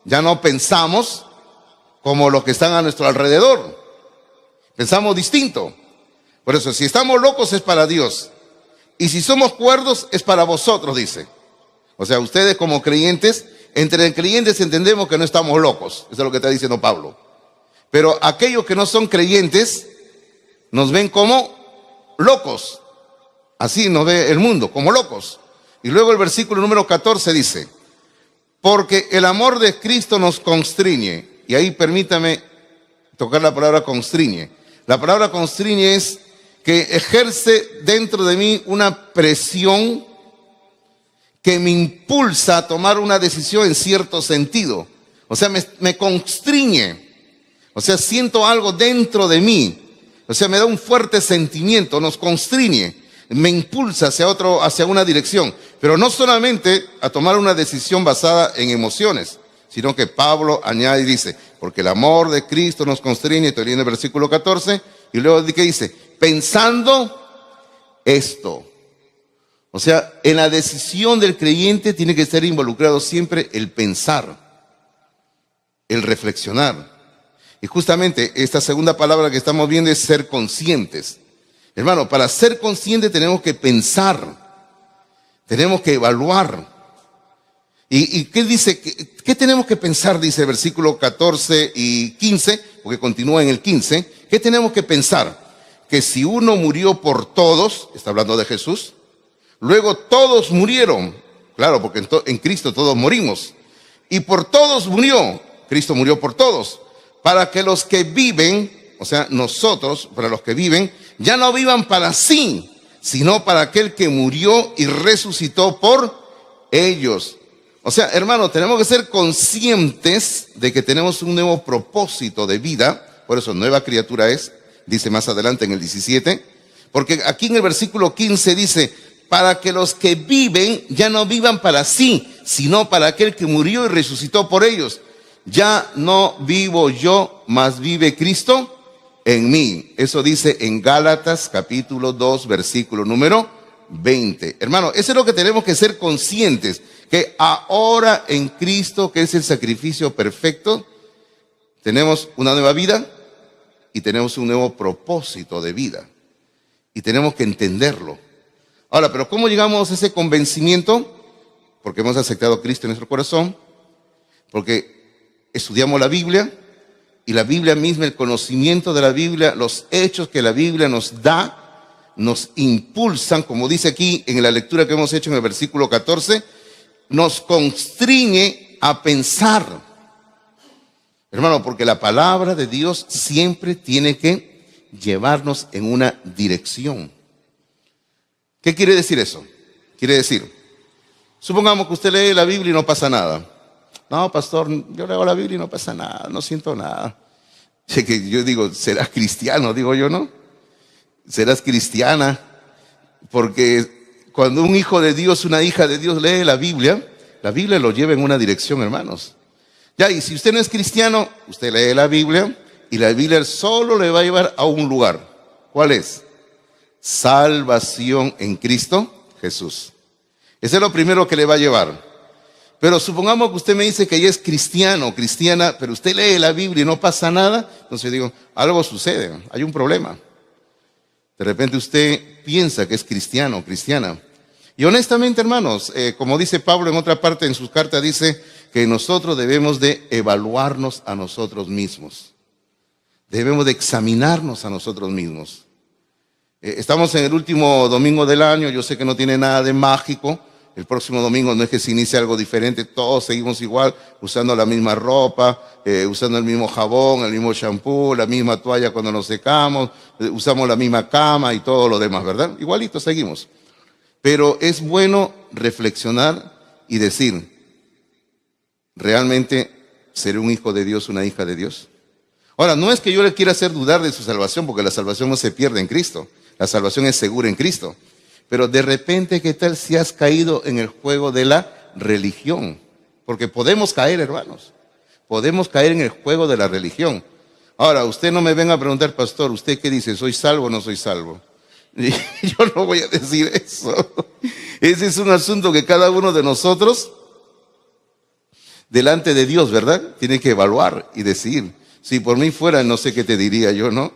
ya no pensamos como los que están a nuestro alrededor. Pensamos distinto. Por eso, si estamos locos es para Dios. Y si somos cuerdos es para vosotros, dice. O sea, ustedes como creyentes, entre creyentes entendemos que no estamos locos. Eso es lo que está diciendo Pablo. Pero aquellos que no son creyentes nos ven como locos. Así nos ve el mundo, como locos. Y luego el versículo número 14 dice: porque el amor de Cristo nos constriñe. Y ahí permítame tocar la palabra constriñe. La palabra constriñe es que ejerce dentro de mí una presión que me impulsa a tomar una decisión en cierto sentido. O sea, me constriñe. O sea, siento algo dentro de mí. O sea, me da un fuerte sentimiento, nos constriñe, me impulsa hacia una dirección. Pero no solamente a tomar una decisión basada en emociones, sino que Pablo añade y dice: porque el amor de Cristo nos constriñe. Estoy leyendo el versículo 14, y luego ¿qué dice? Pensando esto. O sea, en la decisión del creyente tiene que estar involucrado siempre el pensar, el reflexionar. Y justamente esta segunda palabra que estamos viendo es ser conscientes. Hermano, para ser conscientes tenemos que pensar, tenemos que evaluar. ¿Y qué dice? ¿Qué tenemos que pensar? Dice el versículo 14 y 15, porque continúa en el 15. ¿Qué tenemos que pensar? Que si uno murió por todos, está hablando de Jesús, luego todos murieron. Claro, porque en Cristo todos morimos. Y por todos murió. Cristo murió por todos. Para que los que viven, o sea, nosotros, para los que viven, ya no vivan para sí, sino para aquel que murió y resucitó por ellos. O sea, hermano, tenemos que ser conscientes de que tenemos un nuevo propósito de vida. Por eso, nueva criatura es, dice más adelante en el 17. Porque aquí en el versículo 15 dice: para que los que viven ya no vivan para sí, sino para aquel que murió y resucitó por ellos. Ya no vivo yo, mas vive Cristo en mí. Eso dice en Gálatas capítulo 2, versículo número 20. Hermano, eso es lo que tenemos que ser conscientes, que ahora en Cristo, que es el sacrificio perfecto, tenemos una nueva vida y tenemos un nuevo propósito de vida. Y tenemos que entenderlo. Ahora, pero ¿cómo llegamos a ese convencimiento? Porque hemos aceptado a Cristo en nuestro corazón, porque estudiamos la Biblia, y la Biblia misma, el conocimiento de la Biblia, los hechos que la Biblia nos da, nos impulsan, como dice aquí en la lectura que hemos hecho en el versículo 14, nos constriñe a pensar. Hermano, porque la palabra de Dios siempre tiene que llevarnos en una dirección. ¿Qué quiere decir eso? Quiere decir, supongamos que usted lee la Biblia y no pasa nada. No, pastor, yo leo la Biblia y no pasa nada, no siento nada. Yo digo, serás cristiano, digo yo, ¿no? Serás cristiana, porque cuando un hijo de Dios, una hija de Dios lee la Biblia lo lleva en una dirección, hermanos. Ya, y si usted no es cristiano, usted lee la Biblia y la Biblia solo le va a llevar a un lugar. ¿Cuál es? Salvación en Cristo Jesús. Ese es lo primero que le va a llevar. Pero supongamos que usted me dice que ya es cristiano, cristiana, pero usted lee la Biblia y no pasa nada. Entonces yo digo, algo sucede, hay un problema. De repente usted piensa que es cristiano, cristiana. Y honestamente, hermanos, como dice Pablo en otra parte en sus cartas, dice que nosotros debemos de evaluarnos a nosotros mismos. Debemos de examinarnos a nosotros mismos. Estamos en el último domingo del año, yo sé que no tiene nada de mágico, el próximo domingo no es que se inicie algo diferente, todos seguimos igual, usando la misma ropa, usando el mismo jabón, el mismo shampoo, la misma toalla cuando nos secamos, usamos la misma cama y todo lo demás, ¿verdad? Igualito seguimos. Pero es bueno reflexionar y decir, ¿realmente seré un hijo de Dios, una hija de Dios? Ahora, no es que yo le quiera hacer dudar de su salvación, porque la salvación no se pierde en Cristo, la salvación es segura en Cristo. Pero de repente, ¿qué tal si has caído en el juego de la religión? Porque podemos caer, hermanos. Podemos caer en el juego de la religión. Ahora, usted no me venga a preguntar, pastor, ¿usted qué dice? ¿Soy salvo o no soy salvo? Y yo no voy a decir eso. Ese es un asunto que cada uno de nosotros, delante de Dios, ¿verdad? Tiene que evaluar y decir. Si por mí fuera, no sé qué te diría yo, ¿no?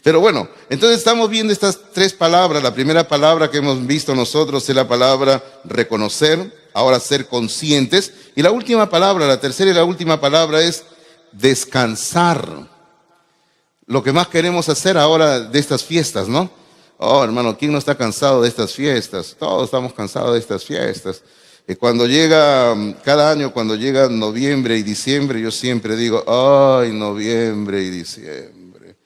Pero bueno, entonces estamos viendo estas tres palabras. La primera palabra que hemos visto nosotros es la palabra reconocer, ahora ser conscientes. Y la última palabra, la tercera y la última palabra es descansar. Lo que más queremos hacer ahora de estas fiestas, ¿no? Oh, hermano, ¿quién no está cansado de estas fiestas? Todos estamos cansados de estas fiestas. Cuando llega, cada año cuando llega noviembre y diciembre, yo siempre digo, ay, noviembre y diciembre.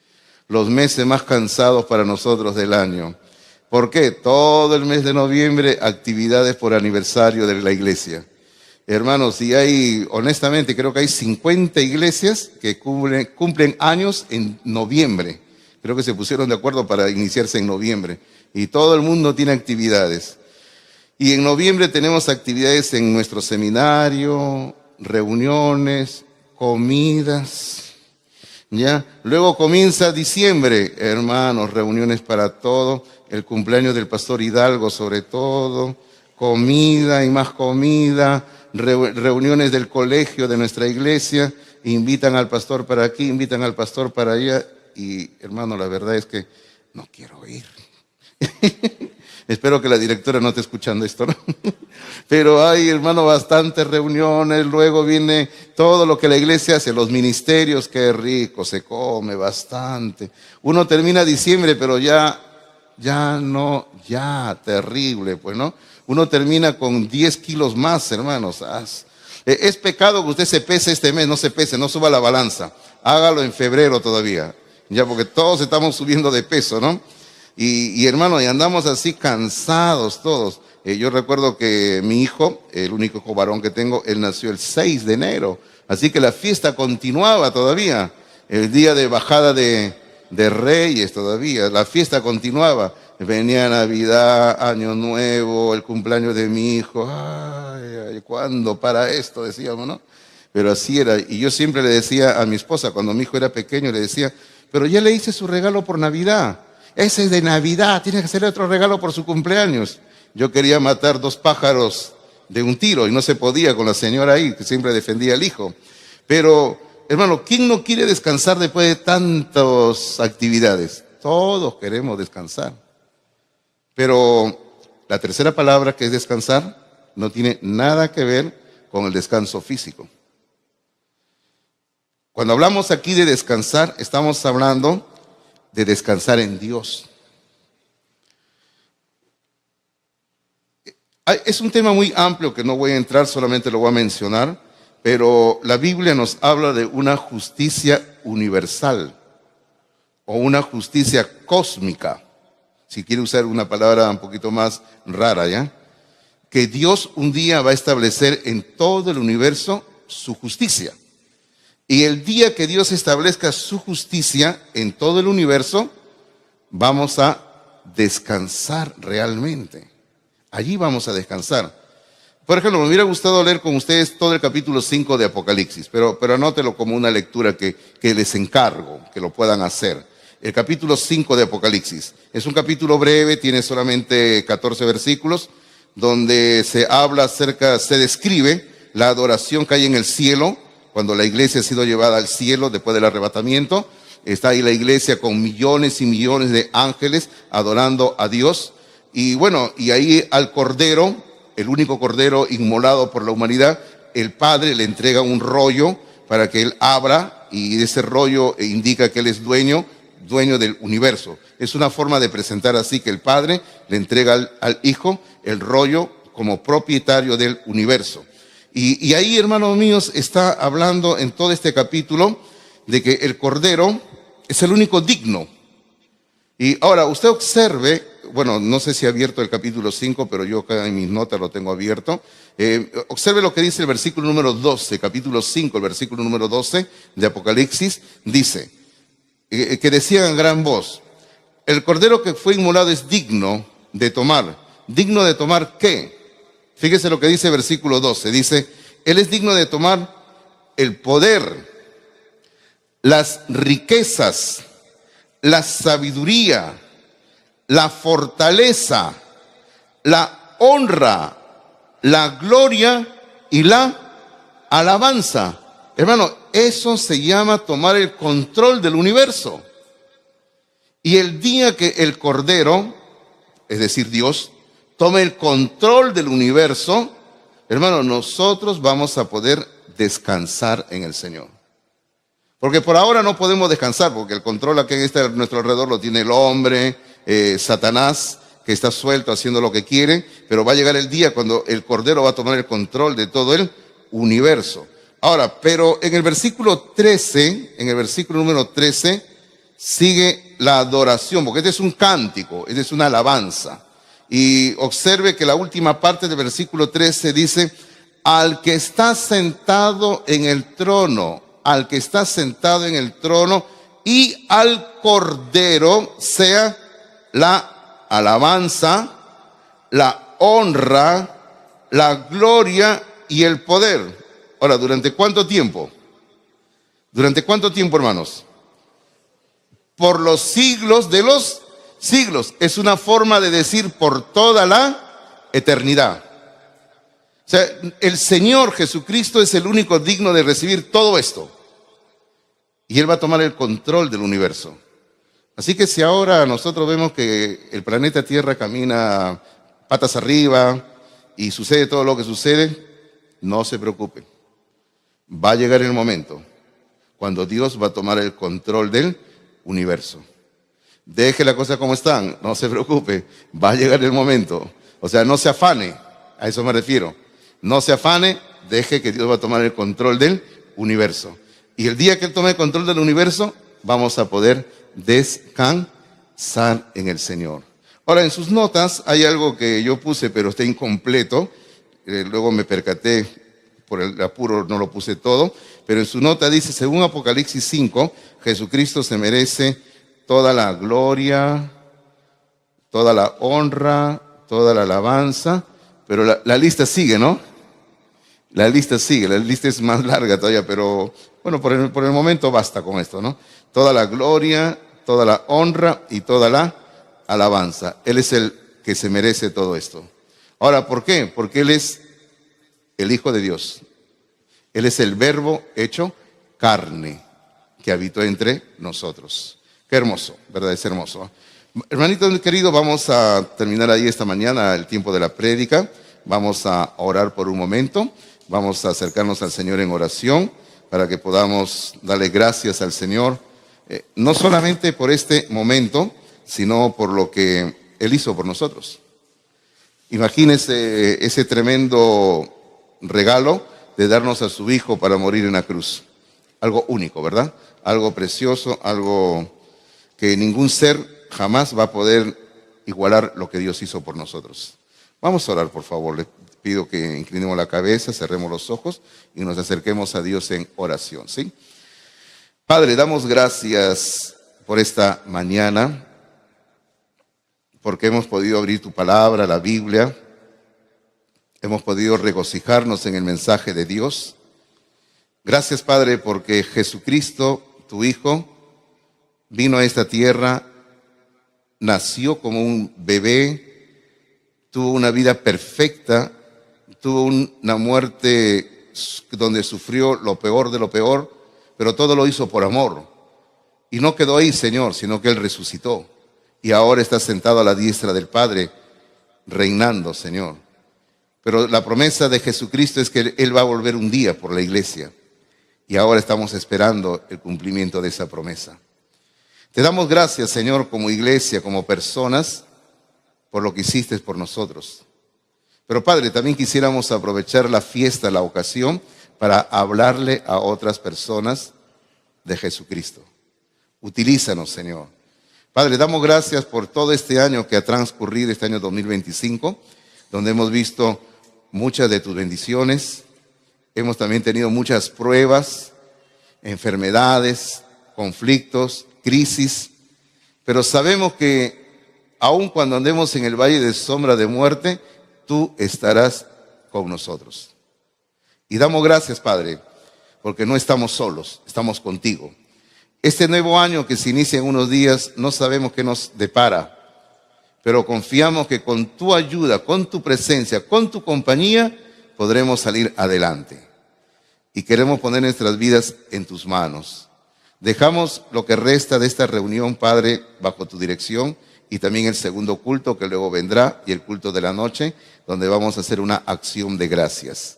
Los meses más cansados para nosotros del año. ¿Por qué? Todo el mes de noviembre, actividades por aniversario de la iglesia. Hermanos, y hay, honestamente, creo que hay 50 iglesias que cumplen años en noviembre. Creo que se pusieron de acuerdo para iniciarse en noviembre. Y todo el mundo tiene actividades. Y en noviembre tenemos actividades en nuestro seminario, reuniones, comidas. ¿Ya? Luego comienza diciembre, hermanos, reuniones para todo, el cumpleaños del pastor Hidalgo sobre todo, comida y más comida, reuniones del colegio de nuestra iglesia, invitan al pastor para aquí, invitan al pastor para allá, y hermano, la verdad es que no quiero ir. Espero que la directora no esté escuchando esto, ¿no? Pero hay, hermano, bastantes reuniones, luego viene todo lo que la iglesia hace, los ministerios, qué rico, se come bastante. Uno termina diciembre, pero ya terrible, pues, ¿no? Uno termina con 10 kilos más, hermanos. Es pecado que usted se pese este mes, no se pese, no suba la balanza. Hágalo en febrero todavía, ya porque todos estamos subiendo de peso, ¿no? Y hermano, y andamos así cansados todos. Yo recuerdo que mi hijo, el único hijo varón que tengo, él nació el 6 de enero. Así que la fiesta continuaba todavía. El día de bajada de Reyes todavía. La fiesta continuaba. Venía Navidad, Año Nuevo, el cumpleaños de mi hijo. Ay, ¿cuándo para esto? Decíamos, ¿no? Pero así era. Y yo siempre le decía a mi esposa, cuando mi hijo era pequeño, le decía, pero ya le hice su regalo por Navidad. Ese es de Navidad, tiene que hacerle otro regalo por su cumpleaños. Yo quería matar 2 pájaros de un tiro y no se podía con la señora ahí, que siempre defendía al hijo. Pero, hermano, ¿quién no quiere descansar después de tantas actividades? Todos queremos descansar. Pero la tercera palabra, que es descansar, no tiene nada que ver con el descanso físico. Cuando hablamos aquí de descansar, estamos hablando de descansar en Dios. Es un tema muy amplio que no voy a entrar, solamente lo voy a mencionar, pero la Biblia nos habla de una justicia universal o una justicia cósmica, si quiere usar una palabra un poquito más rara, ¿ya? Que Dios un día va a establecer en todo el universo su justicia. Y el día que Dios establezca su justicia en todo el universo, vamos a descansar realmente. Allí vamos a descansar. Por ejemplo, me hubiera gustado leer con ustedes todo el capítulo 5 de Apocalipsis, pero anótelo como una lectura que les encargo, que lo puedan hacer. El capítulo 5 de Apocalipsis. Es un capítulo breve, tiene solamente 14 versículos, donde se habla se describe la adoración que hay en el cielo, cuando la iglesia ha sido llevada al cielo después del arrebatamiento. Está ahí la iglesia con millones y millones de ángeles adorando a Dios. Y bueno, y ahí al Cordero, el único Cordero inmolado por la humanidad, el Padre le entrega un rollo para que él abra, y ese rollo indica que él es dueño dueño del universo. Es una forma de presentar así que el Padre le entrega al Hijo el rollo como propietario del universo. Y ahí, hermanos míos, está hablando en todo este capítulo de que el Cordero es el único digno. Y ahora, usted observe, bueno, no sé si ha abierto el capítulo 5, pero yo acá en mis notas lo tengo abierto. Observe lo que dice el versículo número 12, capítulo 5, el versículo número 12 de Apocalipsis, dice, que decía en gran voz, el Cordero que fue inmolado es digno de tomar. ¿Digno de tomar qué? Fíjese lo que dice el versículo 12, dice, Él es digno de tomar el poder, las riquezas, la sabiduría, la fortaleza, la honra, la gloria y la alabanza. Hermano, eso se llama tomar el control del universo. Y el día que el Cordero, es decir, Dios, tome el control del universo, hermano, nosotros vamos a poder descansar en el Señor. Porque por ahora no podemos descansar, porque el control aquí está a nuestro alrededor lo tiene el hombre, Satanás, que está suelto haciendo lo que quiere, pero va a llegar el día cuando el Cordero va a tomar el control de todo el universo. Ahora, pero en el versículo 13, en el versículo número 13, sigue la adoración, porque este es un cántico, este es una alabanza. Y observe que la última parte del versículo 13 dice, al que está sentado en el trono, al que está sentado en el trono y al Cordero sea la alabanza, la honra, la gloria y el poder. Ahora, ¿durante cuánto tiempo? ¿Durante cuánto tiempo, hermanos? Por los siglos de los siglos. Es una forma de decir por toda la eternidad. O sea, el Señor Jesucristo es el único digno de recibir todo esto. Y Él va a tomar el control del universo. Así que si ahora nosotros vemos que el planeta Tierra camina patas arriba y sucede todo lo que sucede, no se preocupen. Va a llegar el momento cuando Dios va a tomar el control del universo. Deje las cosas como están, no se preocupe, va a llegar el momento. O sea, no se afane, a eso me refiero. No se afane, deje que Dios va a tomar el control del universo. Y el día que Él tome el control del universo, vamos a poder descansar en el Señor. Ahora, en sus notas hay algo que yo puse, pero está incompleto. Luego me percaté, por el apuro no lo puse todo. Pero en su nota dice, según Apocalipsis 5, Jesucristo se merece toda la gloria, toda la honra, toda la alabanza. Pero la lista sigue, ¿no? La lista sigue, la lista es más larga todavía, pero bueno, por el momento basta con esto, ¿no? Toda la gloria, toda la honra y toda la alabanza. Él es el que se merece todo esto. Ahora, ¿por qué? Porque Él es el Hijo de Dios. Él es el Verbo hecho carne que habitó entre nosotros. Qué hermoso, ¿verdad? Es hermoso. Hermanito querido, vamos a terminar ahí esta mañana el tiempo de la prédica. Vamos a orar por un momento. Vamos a acercarnos al Señor en oración para que podamos darle gracias al Señor, no solamente por este momento, sino por lo que Él hizo por nosotros. Imagínese ese tremendo regalo de darnos a su Hijo para morir en la cruz. Algo único, ¿verdad? Algo precioso, algo que ningún ser jamás va a poder igualar lo que Dios hizo por nosotros. Vamos a orar, por favor. Le pido que inclinemos la cabeza, cerremos los ojos y nos acerquemos a Dios en oración, ¿sí? Padre, damos gracias por esta mañana, porque hemos podido abrir tu palabra, la Biblia. Hemos podido regocijarnos en el mensaje de Dios. Gracias, Padre, porque Jesucristo, tu Hijo, vino a esta tierra, nació como un bebé, tuvo una vida perfecta, tuvo una muerte donde sufrió lo peor de lo peor, pero todo lo hizo por amor. Y no quedó ahí, Señor, sino que Él resucitó. Y ahora está sentado a la diestra del Padre, reinando, Señor. Pero la promesa de Jesucristo es que Él va a volver un día por la iglesia. Y ahora estamos esperando el cumplimiento de esa promesa. Te damos gracias, Señor, como iglesia, como personas, por lo que hiciste por nosotros. Pero Padre, también quisiéramos aprovechar la fiesta, la ocasión, para hablarle a otras personas de Jesucristo. Utilízanos, Señor. Padre, damos gracias por todo este año que ha transcurrido, este año 2025, donde hemos visto muchas de tus bendiciones. Hemos también tenido muchas pruebas, enfermedades, conflictos, crisis. Pero sabemos que aun cuando andemos en el valle de sombra de muerte, tú estarás con nosotros. Y damos gracias, Padre, porque no estamos solos, estamos contigo. Este nuevo año que se inicia en unos días, no sabemos qué nos depara, pero confiamos que con tu ayuda, con tu presencia, con tu compañía, podremos salir adelante. Y queremos poner nuestras vidas en tus manos. Dejamos lo que resta de esta reunión, Padre, bajo tu dirección, y también el segundo culto que luego vendrá, y el culto de la noche, donde vamos a hacer una acción de gracias.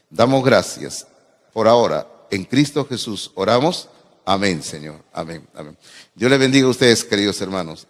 Damos gracias. Por ahora, en Cristo Jesús oramos. Amén, Señor. Amén, amén. Dios les bendiga a ustedes, queridos hermanos.